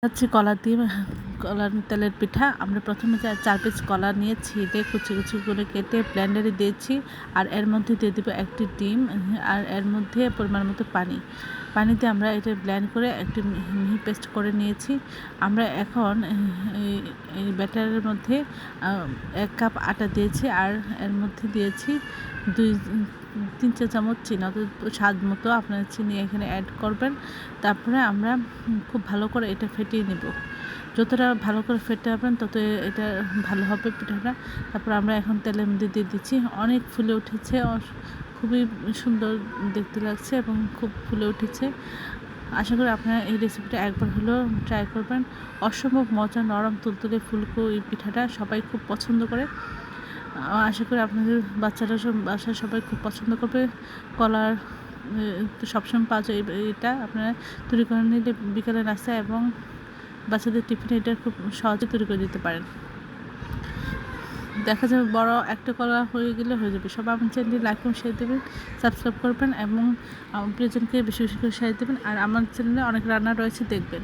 হচ্ছে কলার তেলের পিঠা। আমরা প্রথমে 4 পিস কলা নিয়ে ছিঁড়ে কুচি কুচি করে কেটে ব্লেন্ডারে দিয়েছি। আর এর মধ্যে দিয়ে দেবো একটি ডিম, আর এর মধ্যে পরিমাণ মতো পানিতে আমরা এটা ব্লেন্ড করে একটি মিহি পেস্ট করে নিয়েছি। আমরা এখন এই ব্যাটারের মধ্যে 1 কাপ আটা দিয়েছি, আর এর মধ্যে দিয়েছি 2-3 চামচ চিনি, অর্থাৎ স্বাদ মতো আপনারা চিনি এখানে অ্যাড করবেন। তারপরে আমরা খুব ভালো করে এটা ফেটিয়ে নেব। যতটা ভালো করে ফেটাবেন তত এটা ভালো হবে পিঠাটা। তারপর আমরা এখন তেলের মধ্যে দিয়ে দিচ্ছি। অনেক ফুলে উঠেছে, খুবই সুন্দর দেখতে লাগছে এবং খুব ফুলে উঠেছে। আশা করি আপনারা এই রেসিপিটা একবার হলেও ট্রাই করবেন। অসম্ভব মজা, নরম তুলতুলে ফুলকো এই পিঠাটা সবাই খুব পছন্দ করে। আশা করি আপনাদের বাসায় সবাই খুব পছন্দ করবে। কলার তো সবসময় পাওয়া যায়, এটা আপনারা তৈরি করে নিলে বিকালে নাস্তা এবং বাচ্চাদের টিফিনে এটা খুব সহজে তৈরি করে দিতে পারেন। দেখা যাবে বড় একটা কলা হয়ে গেলে হয়ে যাবে। সবাই আমার চ্যানেলটি লাইক এবং শেয়ার দেবেন, সাবস্ক্রাইব করবেন এবং প্রিয়জনকে বেশি বেশি করে শেয়ার দেবেন। আর আমার চ্যানেলে অনেক রান্না রয়েছে, দেখবেন।